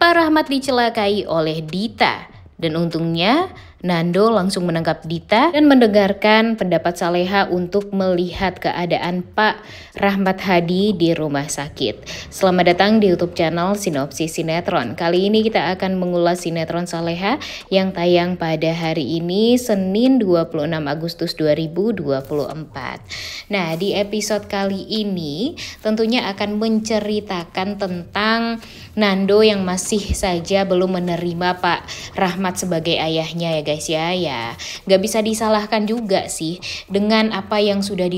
Pak Rahmat dicelakai oleh Dita. Dan untungnya Nando langsung menangkap Dita dan mendengarkan pendapat Saleha untuk melihat keadaan Pak Rahmat Hadi di rumah sakit. Selamat datang di YouTube channel Sinopsis Sinetron. Kali ini kita akan mengulas sinetron Saleha yang tayang pada hari ini Senin 26 Agustus 2024. Nah, di episode kali ini tentunya akan menceritakan tentang Nando yang masih saja belum menerima Pak Rahmat sebagai ayahnya ya guys ya. Gak bisa disalahkan juga sih dengan apa yang sudah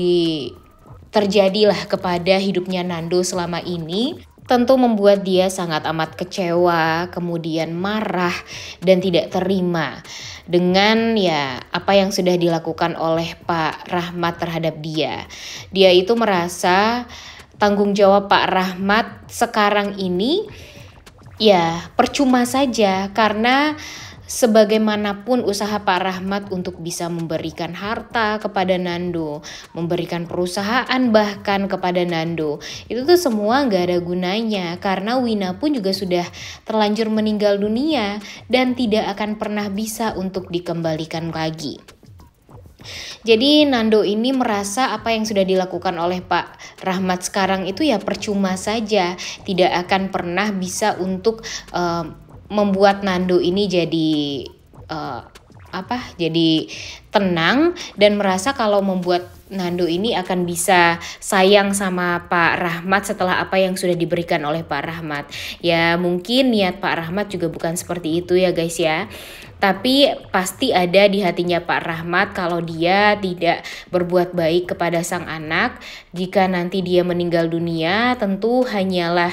terjadilah kepada hidupnya Nando selama ini. Tentu membuat dia sangat amat kecewa, kemudian marah dan tidak terima dengan apa yang sudah dilakukan oleh Pak Rahmat terhadap dia. Dia itu merasa tanggung jawab Pak Rahmat sekarang ini percuma saja, karena sebagaimanapun usaha Pak Rahmat untuk bisa memberikan harta kepada Nando, memberikan perusahaan bahkan kepada Nando, itu tuh semua gak ada gunanya, karena Wina pun juga sudah terlanjur meninggal dunia dan tidak akan pernah bisa untuk dikembalikan lagi. Jadi Nando ini merasa apa yang sudah dilakukan oleh Pak Rahmat sekarang itu percuma saja, tidak akan pernah bisa untuk membuat Nando ini jadi jadi tenang dan merasa kalau membuat Nando ini akan bisa sayang sama Pak Rahmat setelah apa yang sudah diberikan oleh Pak Rahmat. Ya mungkin niat Pak Rahmat juga bukan seperti itu ya guys ya. Tapi pasti ada di hatinya Pak Rahmat kalau dia tidak berbuat baik kepada sang anak. Jika nanti dia meninggal dunia, tentu hanyalah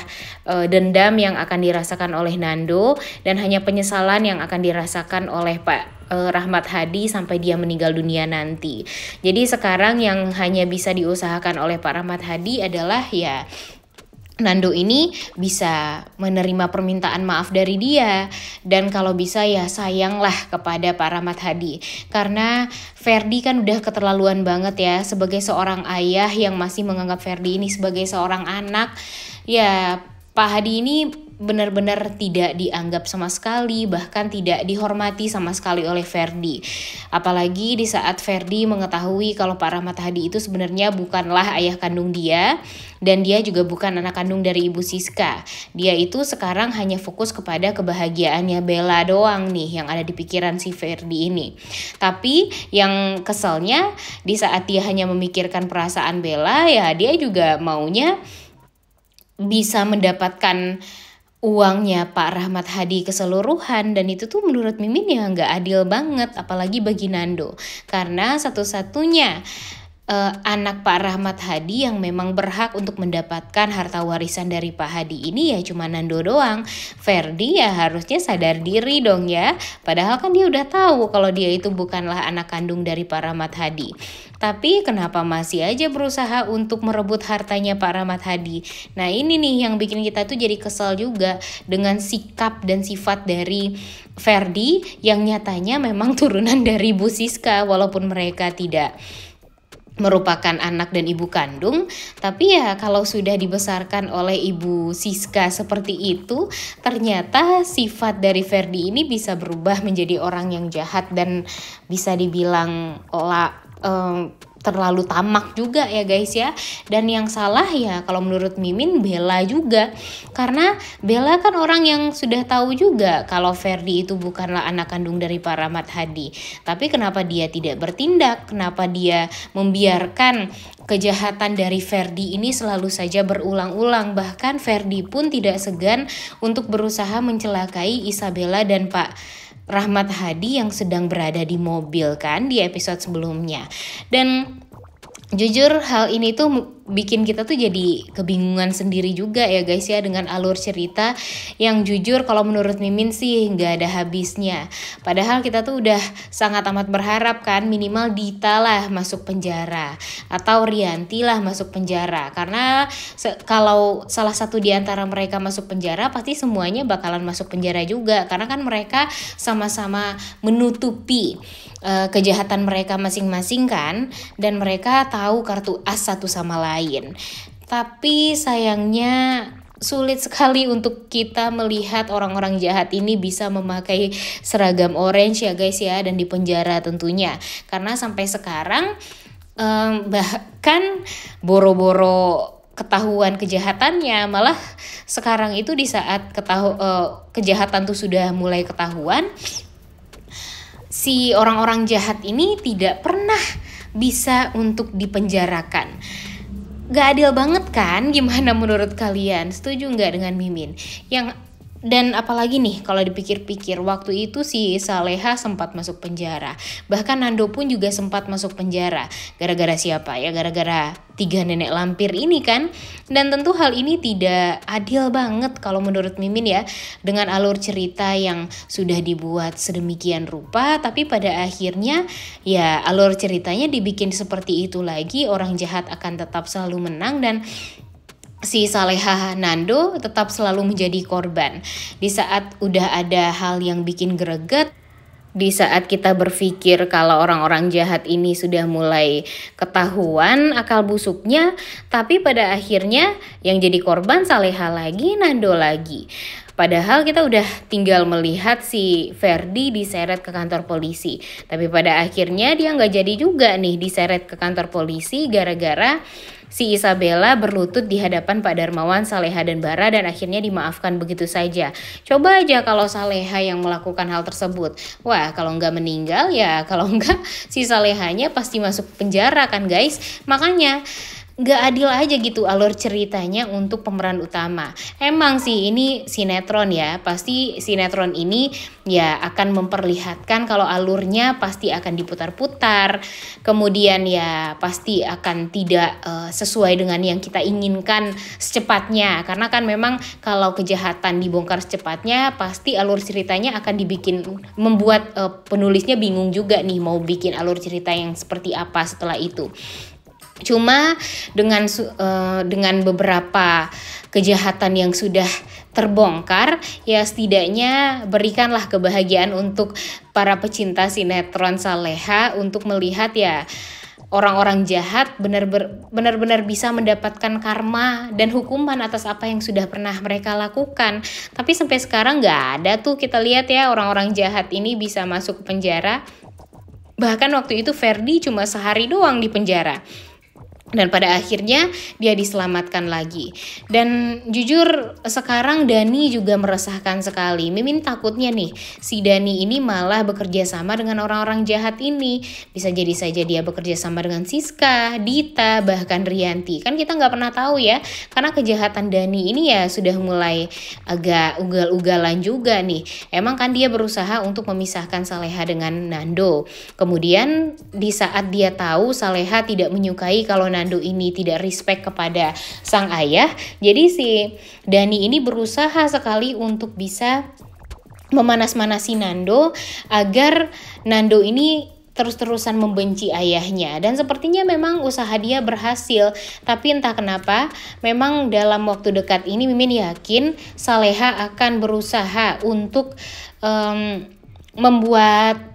dendam yang akan dirasakan oleh Nando dan hanya penyesalan yang akan dirasakan oleh Pak Rahmat Hadi sampai dia meninggal dunia nanti. Jadi sekarang yang hanya bisa diusahakan oleh Pak Rahmat Hadi adalah Nando ini bisa menerima permintaan maaf dari dia, dan kalau bisa sayanglah kepada Pak Rahmat Hadi, karena Ferdi kan udah keterlaluan banget ya sebagai seorang ayah yang masih menganggap Ferdi ini sebagai seorang anak. Pak Hadi ini benar-benar tidak dianggap sama sekali, bahkan tidak dihormati sama sekali oleh Ferdi. Apalagi di saat Ferdi mengetahui kalau Pak Rahmat Hadi itu sebenarnya bukanlah ayah kandung dia, dan dia juga bukan anak kandung dari Ibu Siska. Dia itu sekarang hanya fokus kepada kebahagiaannya Bella doang nih yang ada di pikiran si Ferdi ini. Tapi yang keselnya di saat dia hanya memikirkan perasaan Bella, dia juga maunya bisa mendapatkan uangnya Pak Rahmat Hadi keseluruhan, dan itu tuh menurut Mimin nggak adil banget, apalagi bagi Nando, karena satu-satunya anak Pak Rahmat Hadi yang memang berhak untuk mendapatkan harta warisan dari Pak Hadi ini cuma Nando doang. Ferdi harusnya sadar diri dong ya, padahal kan dia udah tahu kalau dia itu bukanlah anak kandung dari Pak Rahmat Hadi. Tapi kenapa masih aja berusaha untuk merebut hartanya Pak Rahmat Hadi? Nah ini nih yang bikin kita tuh jadi kesal juga dengan sikap dan sifat dari Ferdi yang nyatanya memang turunan dari Bu Siska, walaupun mereka tidak merupakan anak dan ibu kandung, tapi kalau sudah dibesarkan oleh Ibu Siska seperti itu, ternyata sifat dari Ferdi ini bisa berubah menjadi orang yang jahat dan bisa dibilang terlalu tamak juga ya guys ya. Dan yang salah kalau menurut Mimin Bella juga, karena Bella kan orang yang sudah tahu juga kalau Ferdi itu bukanlah anak kandung dari Pak Rahmat Hadi. Tapi kenapa dia tidak bertindak? Kenapa dia membiarkan kejahatan dari Ferdi ini selalu saja berulang-ulang? Bahkan Ferdi pun tidak segan untuk berusaha mencelakai Isabella dan Pak Rahmat Hadi yang sedang berada di mobil kan di episode sebelumnya. Dan jujur hal ini tuh bikin kita tuh jadi kebingungan sendiri juga ya guys ya, dengan alur cerita yang jujur kalau menurut Mimin sih nggak ada habisnya. Padahal kita tuh udah sangat amat berharap kan minimal Dita lah masuk penjara atau Rianti lah masuk penjara, karena kalau salah satu di antara mereka masuk penjara pasti semuanya bakalan masuk penjara juga, karena kan mereka sama-sama menutupi kejahatan mereka masing-masing kan, dan mereka tahu kartu as satu sama lain. Tapi sayangnya sulit sekali untuk kita melihat orang-orang jahat ini bisa memakai seragam orange ya guys ya, dan dipenjara tentunya. Karena sampai sekarang bahkan boro-boro ketahuan kejahatannya, malah sekarang itu di saat kejahatan tuh sudah mulai ketahuan, si orang-orang jahat ini tidak pernah bisa untuk dipenjarakan. Gak adil banget kan? Gimana menurut kalian? Setuju gak dengan Mimin? Dan apalagi nih kalau dipikir-pikir, waktu itu si Saleha sempat masuk penjara. Bahkan Nando pun juga sempat masuk penjara. Gara-gara siapa ya? Gara-gara 3 nenek lampir ini kan. Dan tentu hal ini tidak adil banget kalau menurut Mimin ya. Dengan alur cerita yang sudah dibuat sedemikian rupa, tapi pada akhirnya ya alur ceritanya dibikin seperti itu lagi. Orang jahat akan tetap selalu menang dan si Saleha Nando tetap selalu menjadi korban. Di saat udah ada hal yang bikin greget, di saat kita berpikir kalau orang-orang jahat ini sudah mulai ketahuan akal busuknya, tapi pada akhirnya yang jadi korban Saleha lagi, Nando lagi. Padahal kita udah tinggal melihat si Ferdi diseret ke kantor polisi. Tapi pada akhirnya dia nggak jadi juga nih diseret ke kantor polisi gara-gara si Isabella berlutut di hadapan Pak Darmawan, Saleha dan Bara dan akhirnya dimaafkan begitu saja. Coba aja kalau Saleha yang melakukan hal tersebut. Wah, kalau nggak meninggal ya, kalau nggak si Salehanya pasti masuk penjara kan guys. Makanya nggak adil aja gitu alur ceritanya untuk pemeran utama. Emang sih ini sinetron ya, pasti sinetron ini ya akan memperlihatkan kalau alurnya pasti akan diputar-putar, kemudian ya pasti akan tidak sesuai dengan yang kita inginkan secepatnya. Karena kan memang kalau kejahatan dibongkar secepatnya, pasti alur ceritanya akan dibikin, membuat penulisnya bingung juga nih mau bikin alur cerita yang seperti apa setelah itu. Cuma dengan beberapa kejahatan yang sudah terbongkar, ya setidaknya berikanlah kebahagiaan untuk para pecinta sinetron Saleha untuk melihat ya orang-orang jahat benar-benar bisa mendapatkan karma dan hukuman atas apa yang sudah pernah mereka lakukan. Tapi sampai sekarang nggak ada tuh kita lihat ya orang-orang jahat ini bisa masuk ke penjara. Bahkan waktu itu Ferdi cuma sehari doang di penjara. Dan pada akhirnya dia diselamatkan lagi. Dan jujur sekarang Dani juga meresahkan sekali. Mimin takutnya nih si Dani ini malah bekerja sama dengan orang-orang jahat ini. Bisa jadi saja dia bekerja sama dengan Siska, Dita, bahkan Rianti. Kan kita nggak pernah tahu ya. Karena kejahatan Dani ini ya sudah mulai agak ugal-ugalan juga nih. Emang kan dia berusaha untuk memisahkan Saleha dengan Nando. Kemudian di saat dia tahu Saleha tidak menyukai kalau Nando ini tidak respect kepada sang ayah, jadi si Dani ini berusaha sekali untuk bisa memanas-manasi Nando agar Nando ini terus-terusan membenci ayahnya. Dan sepertinya memang usaha dia berhasil. Tapi entah kenapa memang dalam waktu dekat ini Mimin yakin Saleha akan berusaha untuk membuat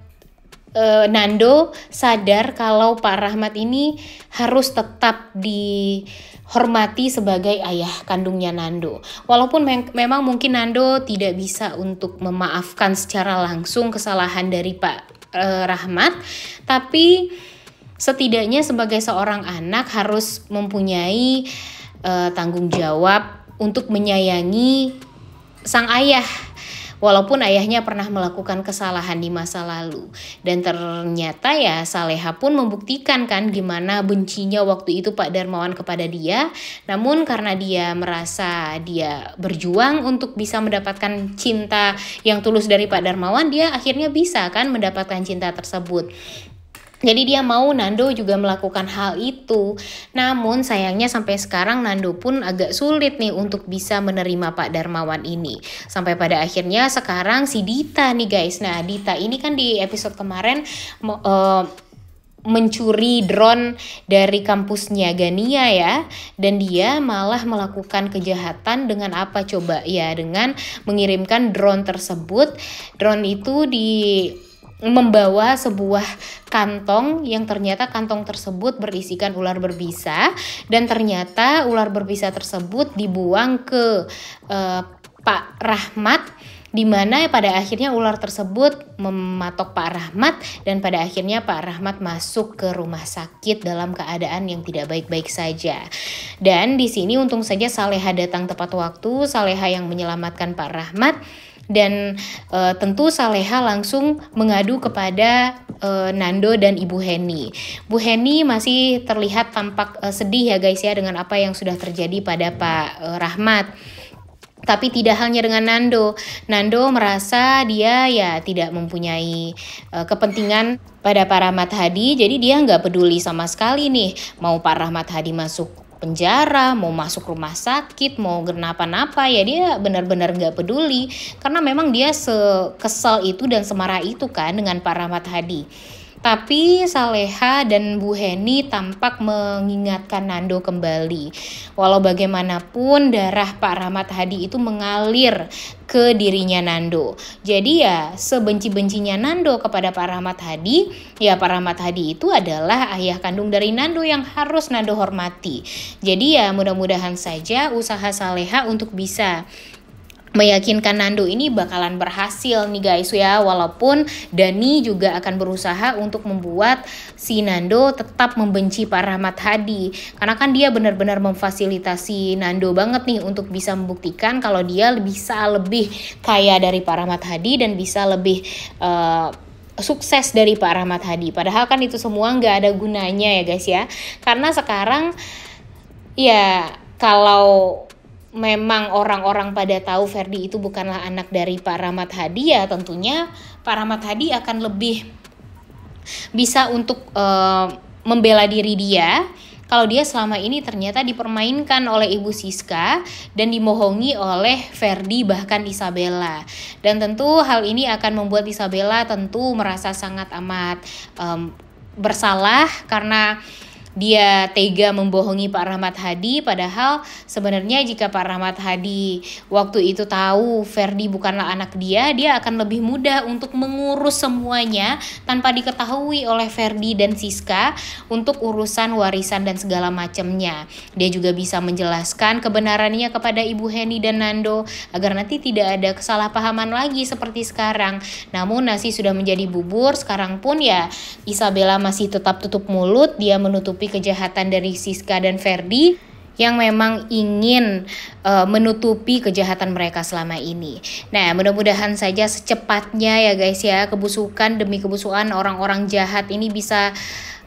Nando sadar kalau Pak Rahmat ini harus tetap dihormati sebagai ayah kandungnya Nando. Walaupun memang mungkin Nando tidak bisa untuk memaafkan secara langsung kesalahan dari Pak Rahmat, tapi setidaknya sebagai seorang anak harus mempunyai tanggung jawab untuk menyayangi sang ayah. Walaupun ayahnya pernah melakukan kesalahan di masa lalu. Dan ternyata ya Saleha pun membuktikan kan gimana bencinya waktu itu Pak Darmawan kepada dia. Namun karena dia merasa dia berjuang untuk bisa mendapatkan cinta yang tulus dari Pak Darmawan, dia akhirnya bisa kan mendapatkan cinta tersebut. Jadi dia mau Nando juga melakukan hal itu. Namun sayangnya sampai sekarang Nando pun agak sulit nih untuk bisa menerima Pak Darmawan ini. Sampai pada akhirnya sekarang si Dita nih guys. Nah Dita ini kan di episode kemarin mencuri drone dari kampusnya Gania ya. Dan dia malah melakukan kejahatan dengan apa coba? Ya dengan mengirimkan drone tersebut. Drone itu membawa sebuah kantong yang ternyata kantong tersebut berisikan ular berbisa, dan ternyata ular berbisa tersebut dibuang ke Pak Rahmat, di mana pada akhirnya ular tersebut mematok Pak Rahmat, dan pada akhirnya Pak Rahmat masuk ke rumah sakit dalam keadaan yang tidak baik-baik saja. Dan di sini untung saja Saleha datang tepat waktu, Saleha yang menyelamatkan Pak Rahmat. Dan tentu Saleha langsung mengadu kepada Nando dan Ibu Heni. Bu Heni masih terlihat tampak sedih ya guys ya dengan apa yang sudah terjadi pada Pak Rahmat. Tapi tidak hanya dengan Nando. Nando merasa dia ya tidak mempunyai kepentingan pada Pak Rahmat Hadi. Jadi dia nggak peduli sama sekali nih mau Pak Rahmat Hadi masuk penjara, mau masuk rumah sakit, mau kenapa-napa, ya dia benar-benar nggak peduli. Karena memang dia sekesal itu dan semarah itu kan dengan Pak Rahmat Hadi. Tapi Saleha dan Bu Heni tampak mengingatkan Nando kembali. Walau bagaimanapun darah Pak Rahmat Hadi itu mengalir ke dirinya Nando. Jadi ya sebenci-bencinya Nando kepada Pak Rahmat Hadi, ya Pak Rahmat Hadi itu adalah ayah kandung dari Nando yang harus Nando hormati. Jadi ya mudah-mudahan saja usaha Saleha untuk bisa meyakinkan Nando ini bakalan berhasil nih guys ya, walaupun Dani juga akan berusaha untuk membuat si Nando tetap membenci Pak Rahmat Hadi, karena kan dia benar-benar memfasilitasi Nando banget nih untuk bisa membuktikan kalau dia bisa lebih kaya dari Pak Rahmat Hadi dan bisa lebih sukses dari Pak Rahmat Hadi. Padahal kan itu semua nggak ada gunanya ya guys ya, karena sekarang ya kalau memang orang-orang pada tahu Ferdi itu bukanlah anak dari Pak Rahmat Hadi, ya tentunya Pak Rahmat Hadi akan lebih bisa untuk membela diri dia kalau dia selama ini ternyata dipermainkan oleh Ibu Siska dan dimohongi oleh Ferdi bahkan Isabella. Dan tentu hal ini akan membuat Isabella tentu merasa sangat amat bersalah karena dia tega membohongi Pak Rahmat Hadi, padahal sebenarnya jika Pak Rahmat Hadi waktu itu tahu Ferdi bukanlah anak dia akan lebih mudah untuk mengurus semuanya tanpa diketahui oleh Ferdi dan Siska untuk urusan warisan dan segala macamnya. Dia juga bisa menjelaskan kebenarannya kepada Ibu Heni dan Nando agar nanti tidak ada kesalahpahaman lagi seperti sekarang. Namun nasi sudah menjadi bubur, sekarang pun ya Isabella masih tetap tutup mulut, dia menutupi kejahatan dari Siska dan Ferdi yang memang ingin menutupi kejahatan mereka selama ini. Nah, mudah-mudahan saja secepatnya ya guys ya, kebusukan demi kebusukan orang-orang jahat ini bisa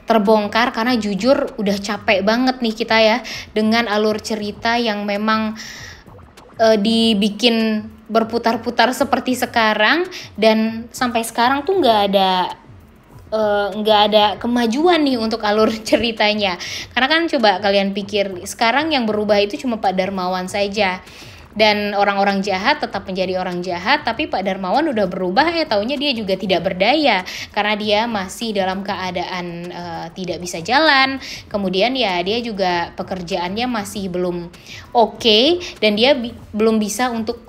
terbongkar, karena jujur udah capek banget nih kita ya dengan alur cerita yang memang dibikin berputar-putar seperti sekarang, dan sampai sekarang tuh nggak ada kemajuan nih untuk alur ceritanya. Karena kan coba kalian pikir, sekarang yang berubah itu cuma Pak Darmawan saja, dan orang-orang jahat tetap menjadi orang jahat. Tapi Pak Darmawan udah berubah, taunya dia juga tidak berdaya karena dia masih dalam keadaan tidak bisa jalan. Kemudian ya dia juga pekerjaannya masih belum oke, dan dia belum bisa untuk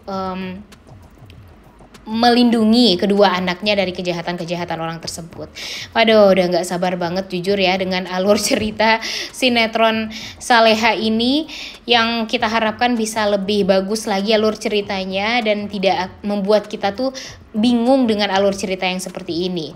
melindungi kedua anaknya dari kejahatan-kejahatan orang tersebut. Waduh, udah gak sabar banget jujur ya dengan alur cerita sinetron Saleha ini, yang kita harapkan bisa lebih bagus lagi alur ceritanya dan tidak membuat kita tuh bingung dengan alur cerita yang seperti ini.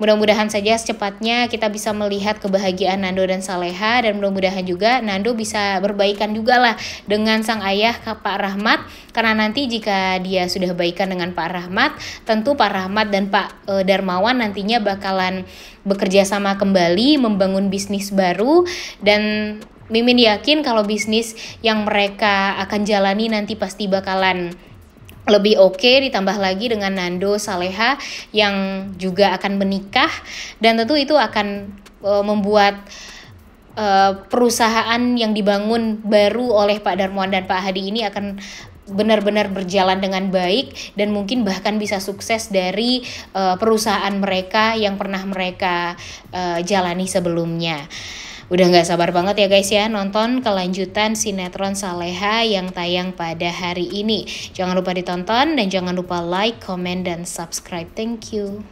Mudah-mudahan saja secepatnya kita bisa melihat kebahagiaan Nando dan Saleha, dan mudah-mudahan juga Nando bisa berbaikan juga lah dengan sang ayah Pak Rahmat, karena nanti jika dia sudah baikan dengan Pak Rahmat, tentu Pak Rahmat dan Pak Darmawan nantinya bakalan bekerja sama kembali membangun bisnis baru, dan Mimin yakin kalau bisnis yang mereka akan jalani nanti pasti bakalan lebih oke, ditambah lagi dengan Nando Saleha yang juga akan menikah, dan tentu itu akan membuat perusahaan yang dibangun baru oleh Pak Darmawan dan Pak Hadi ini akan benar-benar berjalan dengan baik, dan mungkin bahkan bisa sukses dari perusahaan mereka yang pernah mereka jalani sebelumnya. Udah gak sabar banget ya guys ya nonton kelanjutan sinetron Saleha yang tayang pada hari ini. Jangan lupa ditonton dan jangan lupa like, comment, dan subscribe. Thank you.